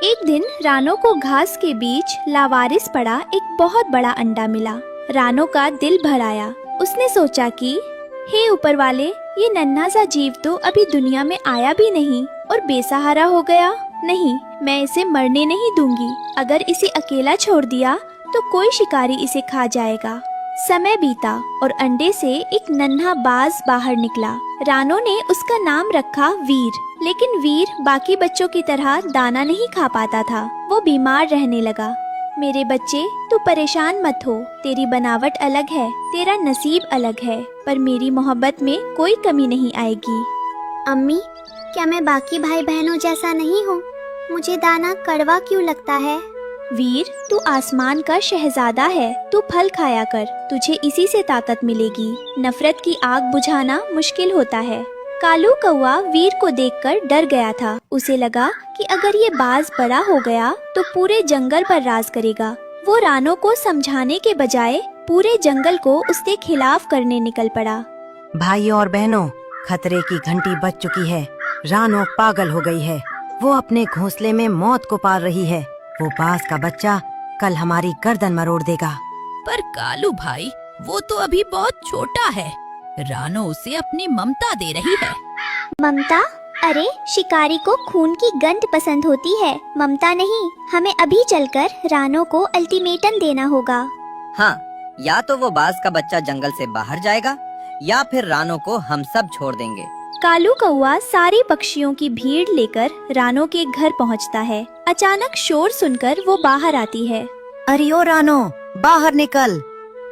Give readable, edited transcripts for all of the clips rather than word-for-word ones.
एक दिन रानो को घास के बीच लावारिस पड़ा एक बहुत बड़ा अंडा मिला। रानो का दिल भर आया। उसने सोचा कि हे ऊपर वाले, ये नन्हा सा जीव तो अभी दुनिया में आया भी नहीं और बेसहारा हो गया। नहीं, मैं इसे मरने नहीं दूंगी। अगर इसे अकेला छोड़ दिया तो कोई शिकारी इसे खा जाएगा। समय बीता और अंडे से एक नन्हा बाज बाहर निकला। रानो ने उसका नाम रखा वीर। लेकिन वीर बाकी बच्चों की तरह दाना नहीं खा पाता था। वो बीमार रहने लगा। मेरे बच्चे, तू परेशान मत हो। तेरी बनावट अलग है, तेरा नसीब अलग है, पर मेरी मोहब्बत में कोई कमी नहीं आएगी। अम्मी, क्या मैं बाकी भाई बहनों जैसा नहीं हूँ? मुझे दाना कड़वा क्यों लगता है? वीर, तू आसमान का शहजादा है। तू फल खाया कर, तुझे इसी से ताकत मिलेगी। नफरत की आग बुझाना मुश्किल होता है। कालू कौवा वीर को देखकर डर गया था। उसे लगा कि अगर ये बाज बड़ा हो गया तो पूरे जंगल पर राज करेगा। वो रानो को समझाने के बजाय पूरे जंगल को उसके खिलाफ करने निकल पड़ा। भाइयों और बहनों, खतरे की घंटी बज चुकी है। रानो पागल हो गई है। वो अपने घोंसले में मौत को पाल रही है। वो बाज का बच्चा कल हमारी गर्दन मरोड़ देगा। पर कालू भाई, वो तो अभी बहुत छोटा है। रानो उसे अपनी ममता दे रही है। ममता? अरे, शिकारी को खून की गंध पसंद होती है, ममता नहीं। हमें अभी चलकर रानो को अल्टीमेटम देना होगा। हाँ, या तो वो बाज का बच्चा जंगल से बाहर जाएगा या फिर रानो को हम सब छोड़ देंगे। कालू कौवा सारे पक्षियों की भीड़ लेकर रानो के घर पहुंचता है। अचानक शोर सुनकर वो बाहर आती है। अरे ओ रानो, बाहर निकल।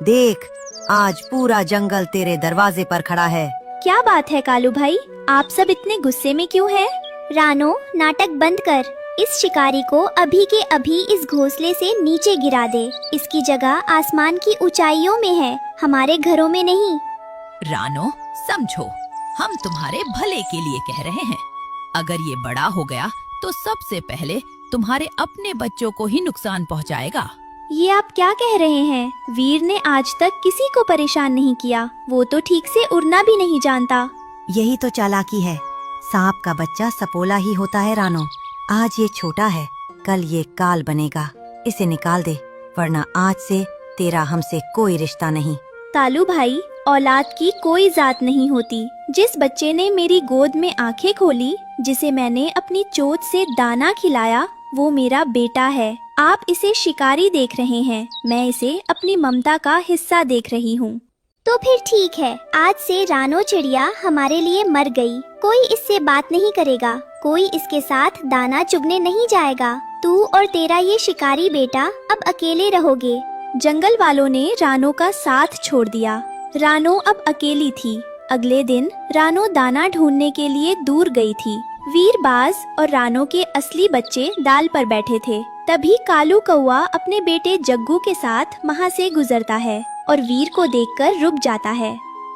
देख, आज पूरा जंगल तेरे दरवाजे पर खड़ा है। क्या बात है कालू भाई, आप सब इतने गुस्से में क्यों हैं? रानो, नाटक बंद कर। इस शिकारी को अभी के अभी इस घोंसले से नीचे गिरा दे। इसकी जगह आसमान की ऊंचाइयों में है, हमारे घरों में नहीं। रानो, समझो, हम तुम्हारे भले के लिए कह रहे हैं। अगर ये बड़ा हो गया तो सबसे पहले तुम्हारे अपने बच्चों को ही नुकसान पहुंचाएगा। ये आप क्या कह रहे हैं? वीर ने आज तक किसी को परेशान नहीं किया। वो तो ठीक से उड़ना भी नहीं जानता। यही तो चालाकी है। सांप का बच्चा सपोला ही होता है रानो। आज ये छोटा है, कल ये काल बनेगा। इसे निकाल दे, वरना आज से तेरा हमसे कोई रिश्ता नहीं। कालू भाई, औलाद की कोई जात नहीं होती। जिस बच्चे ने मेरी गोद में आंखें खोली, जिसे मैंने अपनी चोट से दाना खिलाया, वो मेरा बेटा है। आप इसे शिकारी देख रहे हैं, मैं इसे अपनी ममता का हिस्सा देख रही हूँ। तो फिर ठीक है, आज से रानो चिड़िया हमारे लिए मर गई। कोई इससे बात नहीं करेगा, कोई इसके साथ दाना चुगने नहीं जाएगा। तू और तेरा ये शिकारी बेटा अब अकेले रहोगे। जंगल वालों ने रानो का साथ छोड़ दिया। रानो अब अकेली थी। अगले दिन रानो दाना ढूंढने के लिए दूर गई थी। वीरबाज और रानो के असली बच्चे डाल पर बैठे थे। तभी कालू कौवा अपने बेटे जग्गू के साथ वहाँ से गुजरता है और वीर को देखकर रुक जाता है।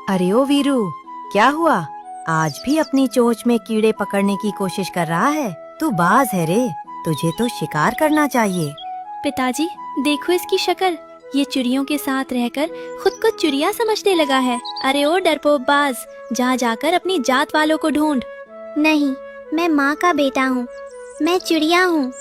अरे ओ वीरू, क्या हुआ? आज भी अपनी चोंच में कीड़े पकड़ने की कोशिश कर रहा है? तू बाज है रे, तुझे तो शिकार करना चाहिए। पिताजी, देखो इसकी शक्ल। ये चिड़ियों के साथ रहकर खुद को चिड़िया समझने लगा है। अरे ओ डरपोक बाज, जा जाकर अपनी जात वालों को ढूंढ। नहीं, मैं माँ का बेटा हूँ, मैं चिड़िया हूँ।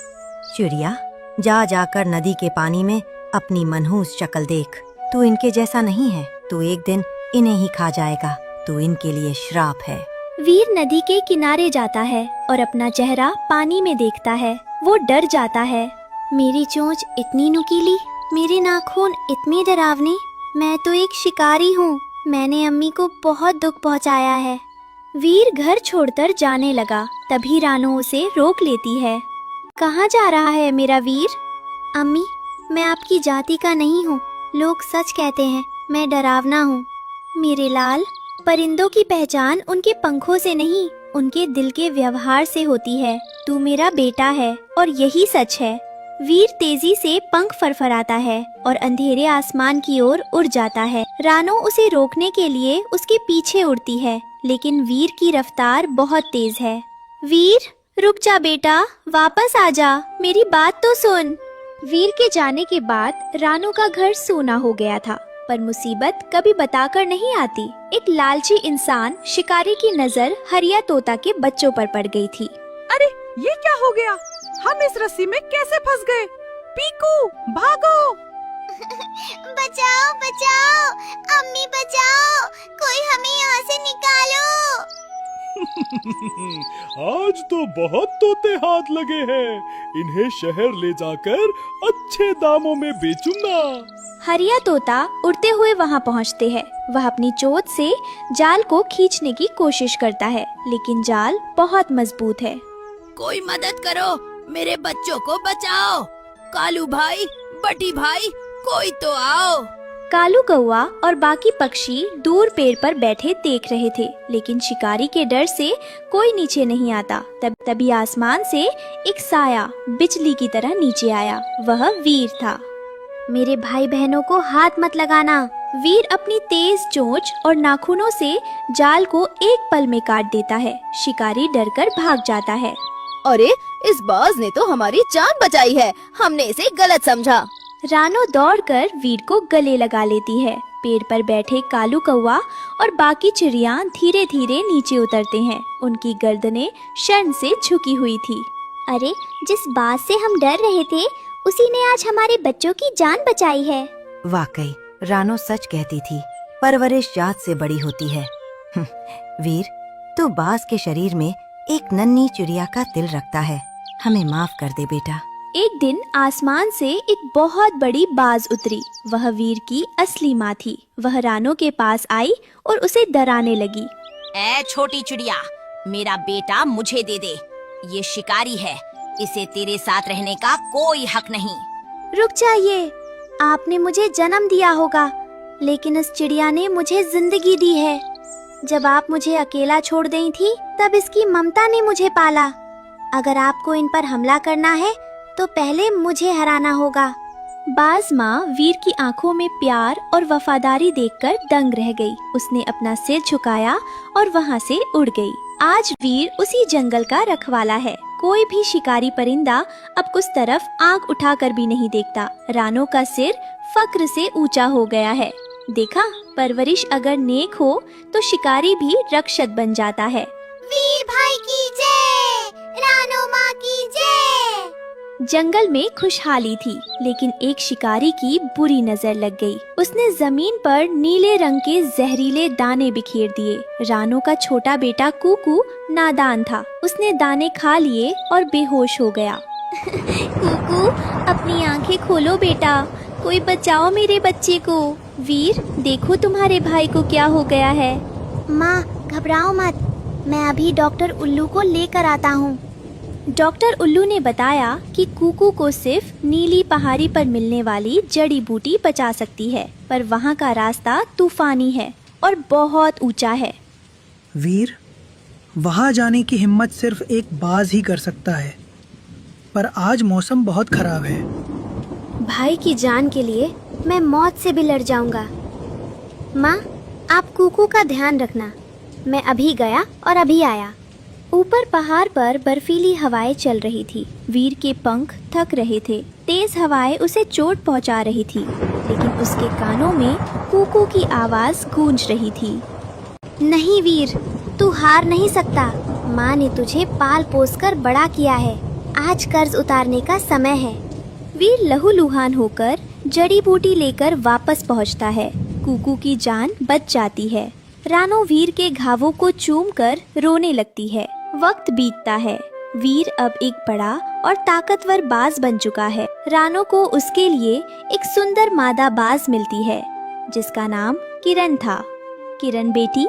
चिड़िया, जा जाकर नदी के पानी में अपनी मनहूस शक्ल देख। तू इनके जैसा नहीं है, तू एक दिन इन्हें ही खा जाएगा। तू इनके लिए श्राप है। वीर नदी के किनारे जाता है और अपना चेहरा पानी में देखता है। वो डर जाता है। मेरी चोंच इतनी नुकीली, मेरे नाखून इतनी डरावनी। मैं तो एक शिकारी हूँ, मैंने अम्मी को बहुत दुख पहुँचाया है। वीर घर छोड़कर जाने लगा। तभी रानो उसे रोक लेती है। कहाँ जा रहा है मेरा वीर? अम्मी, मैं आपकी जाति का नहीं हूँ। लोग सच कहते हैं, मैं डरावना हूँ। मेरे लाल, परिंदों की पहचान उनके पंखों से नहीं, उनके दिल के व्यवहार से होती है। तू मेरा बेटा है और यही सच है। वीर तेजी से पंख फरफराता है और अंधेरे आसमान की ओर उड़ जाता है। रानो उसे रोकने के लिए उसके पीछे उड़ती है, लेकिन वीर की रफ्तार बहुत तेज है। वीर, रुक जा बेटा, वापस आ जा, मेरी बात तो सुन। वीर के जाने के बाद रानो का घर सूना हो गया था, पर मुसीबत कभी बताकर नहीं आती। एक लालची इंसान शिकारी की नजर हरिया तोता के बच्चों पर पड़ गई थी। अरे, ये क्या हो गया? हम इस रस्सी में कैसे फंस गए? पीकू, भागो! बचाओ बचाओ, अम्मी बचाओ, कोई हमें यहाँ से निकालो। आज तो बहुत तोते हाथ लगे हैं। इन्हें शहर ले जाकर अच्छे दामों में बेचूंगा। हरिया तोता उड़ते हुए वहाँ पहुँचते हैं। वह अपनी चोंच से जाल को खींचने की कोशिश करता है, लेकिन जाल बहुत मजबूत है। कोई मदद करो, मेरे बच्चों को बचाओ। कालू भाई, बटी भाई, कोई तो आओ। कालू कौवा और बाकी पक्षी दूर पेड़ पर बैठे देख रहे थे, लेकिन शिकारी के डर से कोई नीचे नहीं आता। तभी आसमान से एक साया बिजली की तरह नीचे आया। वह वीर था। मेरे भाई बहनों को हाथ मत लगाना। वीर अपनी तेज चोंच और नाखूनों से जाल को एक पल में काट देता है। शिकारी डरकर भाग जाता है। अरे, इस बाज ने तो हमारी जान बचाई है। हमने इसे गलत समझा। रानो दौड़कर वीर को गले लगा लेती है। पेड़ पर बैठे कालू कौवा और बाकी चिड़िया धीरे धीरे नीचे उतरते हैं। उनकी गर्दनें शर्म से झुकी हुई थी। अरे, जिस बात से हम डर रहे थे, उसी ने आज हमारे बच्चों की जान बचाई है। वाकई रानो सच कहती थी, परवरिश जात से बड़ी होती है। वीर, तू बाज के शरीर में एक नन्ही चिड़िया का दिल रखता है। हमें माफ कर दे बेटा। एक दिन आसमान से एक बहुत बड़ी बाज उतरी। वह वीर की असली माँ थी। वह रानो के पास आई और उसे डराने लगी। ए छोटी चिड़िया, मेरा बेटा मुझे दे दे। ये शिकारी है, इसे तेरे साथ रहने का कोई हक नहीं। रुक जाइए, आपने मुझे जन्म दिया होगा, लेकिन इस चिड़िया ने मुझे जिंदगी दी है। जब आप मुझे अकेला छोड़ गई थी, तब इसकी ममता ने मुझे पाला। अगर आपको इन पर हमला करना है, तो पहले मुझे हराना होगा। बाज माँ वीर की आंखों में प्यार और वफादारी देखकर दंग रह गई। उसने अपना सिर झुकाया और वहाँ से उड़ गई। आज वीर उसी जंगल का रखवाला है। कोई भी शिकारी परिंदा अब उस तरफ आंख उठाकर भी नहीं देखता। रानो का सिर फक्र से ऊंचा हो गया है। देखा, परवरिश अगर नेक हो तो शिकारी भी रक्षक बन जाता है। वीर भाई की जय, रानो माँ की जय। जंगल में खुशहाली थी, लेकिन एक शिकारी की बुरी नजर लग गई। उसने जमीन पर नीले रंग के जहरीले दाने बिखेर दिए। रानो का छोटा बेटा कुकू नादान था। उसने दाने खा लिए और बेहोश हो गया। कुकू, अपनी आंखें खोलो बेटा, कोई बचाओ मेरे बच्चे को। वीर, देखो तुम्हारे भाई को क्या हो गया है। माँ, घबराओ मत, मैं अभी डॉक्टर उल्लू को लेकर आता हूँ। डॉक्टर उल्लू ने बताया कि कुकू को सिर्फ नीली पहाड़ी पर मिलने वाली जड़ी बूटी बचा सकती है, पर वहाँ का रास्ता तूफानी है और बहुत ऊंचा है। वीर, वहाँ जाने की हिम्मत सिर्फ एक बाज ही कर सकता है, पर आज मौसम बहुत खराब है। भाई की जान के लिए मैं मौत से भी लड़ जाऊंगा। माँ, आप कुकू का ध्यान रखना। मैं अभी गया और अभी आया। ऊपर पहाड़ पर बर्फीली हवाएं चल रही थी। वीर के पंख थक रहे थे। तेज हवाएं उसे चोट पहुंचा रही थी, लेकिन उसके कानों में कुकू की आवाज गूंज रही थी। नहीं वीर, तू हार नहीं सकता। माँ ने तुझे पाल पोस कर बड़ा किया है। आज कर्ज उतारने का समय है। वीर लहूलुहान होकर जड़ी बूटी लेकर वापस पहुंचता है। कुकू की जान बच जाती है। रानो वीर के घावों को चूमकर रोने लगती है। वक्त बीतता है। वीर अब एक बड़ा और ताकतवर बाज बन चुका है। रानो को उसके लिए एक सुंदर मादा बाज मिलती है, जिसका नाम किरण था। किरण बेटी,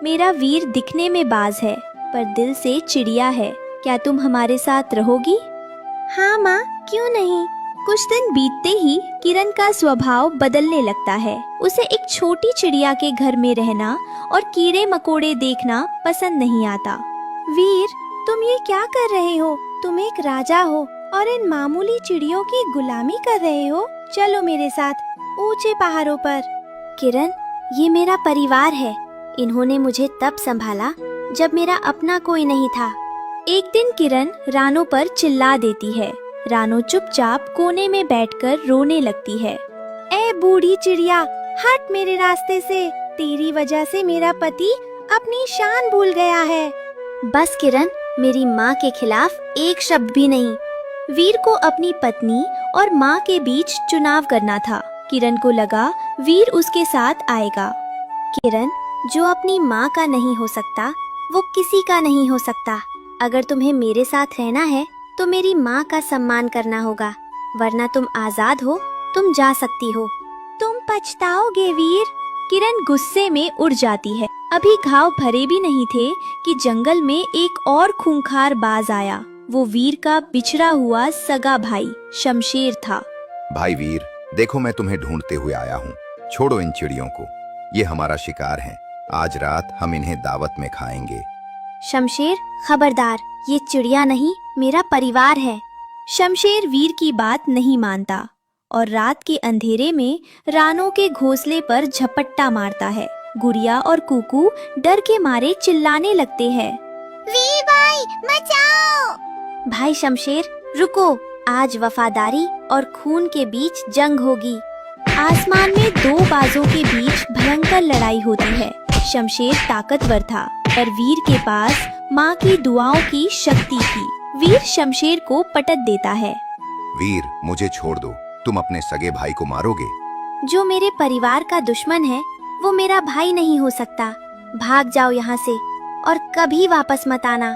मेरा वीर दिखने में बाज है, पर दिल से चिड़िया है। क्या तुम हमारे साथ रहोगी? हाँ माँ, क्यों नहीं। कुछ दिन बीतते ही किरण का स्वभाव बदलने लगता है। उसे एक छोटी चिड़िया के घर में रहना और कीड़े मकोड़े देखना पसंद नहीं आता। वीर, तुम ये क्या कर रहे हो? तुम एक राजा हो और इन मामूली चिड़ियों की गुलामी कर रहे हो। चलो मेरे साथ ऊंचे पहाड़ों पर। किरण, ये मेरा परिवार है। इन्होंने मुझे तब संभाला जब मेरा अपना कोई नहीं था। एक दिन किरण रानो पर चिल्ला देती है। रानो चुपचाप कोने में बैठकर रोने लगती है। ए बूढ़ी चिड़िया, हट मेरे रास्ते से। तेरी वजह से मेरा पति अपनी शान भूल गया है। बस किरण, मेरी माँ के खिलाफ एक शब्द भी नहीं। वीर को अपनी पत्नी और माँ के बीच चुनाव करना था। किरण को लगा वीर उसके साथ आएगा। किरण, जो अपनी माँ का नहीं हो सकता वो किसी का नहीं हो सकता। अगर तुम्हें मेरे साथ रहना है तो मेरी माँ का सम्मान करना होगा, वरना तुम आजाद हो, तुम जा सकती हो। तुम पछताओगे वीर। किरण गुस्से में उड़ जाती है। अभी घाव भरे भी नहीं थे कि जंगल में एक और खूंखार बाज आया। वो वीर का बिछड़ा हुआ सगा भाई शमशेर था। भाई वीर, देखो मैं तुम्हें ढूंढते हुए आया हूँ। छोड़ो इन चिड़ियों को, ये हमारा शिकार है। आज रात हम इन्हें दावत में खाएंगे। शमशेर, खबरदार, ये चिड़िया नहीं, मेरा परिवार है। शमशेर वीर की बात नहीं मानता और रात के अंधेरे में रानों के घोंसले पर झपट्टा मारता है। गुड़िया और कुकू डर के मारे चिल्लाने लगते हैं। वीर भाई, बचाओ! भाई शमशेर, रुको, आज वफादारी और खून के बीच जंग होगी। आसमान में दो बाजों के बीच भयंकर लड़ाई होती है। शमशेर ताकतवर था, पर वीर के पास माँ की दुआओं की शक्ति थी। वीर शमशेर को पटक देता है। वीर, मुझे छोड़ दो, तुम अपने सगे भाई को मारोगे। जो मेरे परिवार का दुश्मन है वो मेरा भाई नहीं हो सकता। भाग जाओ यहाँ से और कभी वापस मत आना।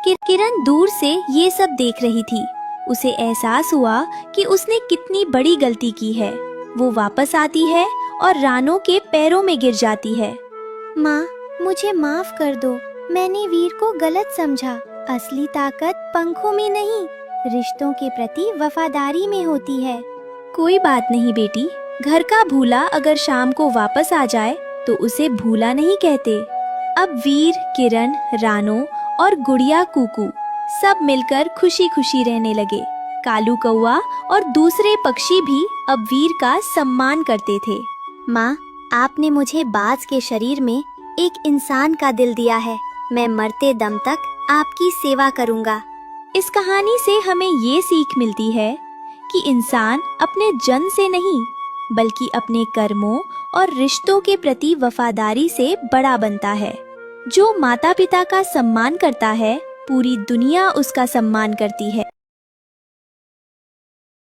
किरण दूर से ये सब देख रही थी। उसे एहसास हुआ कि उसने कितनी बड़ी गलती की है। वो वापस आती है और रानों के पैरों में गिर जाती है। माँ, मुझे माफ कर दो, मैंने वीर को गलत समझा। असली ताकत पंखों में नहीं, रिश्तों के प्रति वफादारी में होती है। कोई बात नहीं बेटी, घर का भूला अगर शाम को वापस आ जाए तो उसे भूला नहीं कहते। अब वीर, किरण, रानो और गुड़िया कुकू सब मिलकर खुशी खुशी रहने लगे। कालू कौआ और दूसरे पक्षी भी अब वीर का सम्मान करते थे। माँ, आपने मुझे बाज के शरीर में एक इंसान का दिल दिया है। मैं मरते दम तक आपकी सेवा करूँगा। इस कहानी से हमें ये सीख मिलती है कि इंसान अपने जन्म से नहीं बल्कि अपने कर्मों और रिश्तों के प्रति वफादारी से बड़ा बनता है। जो माता पिता का सम्मान करता है, पूरी दुनिया उसका सम्मान करती है।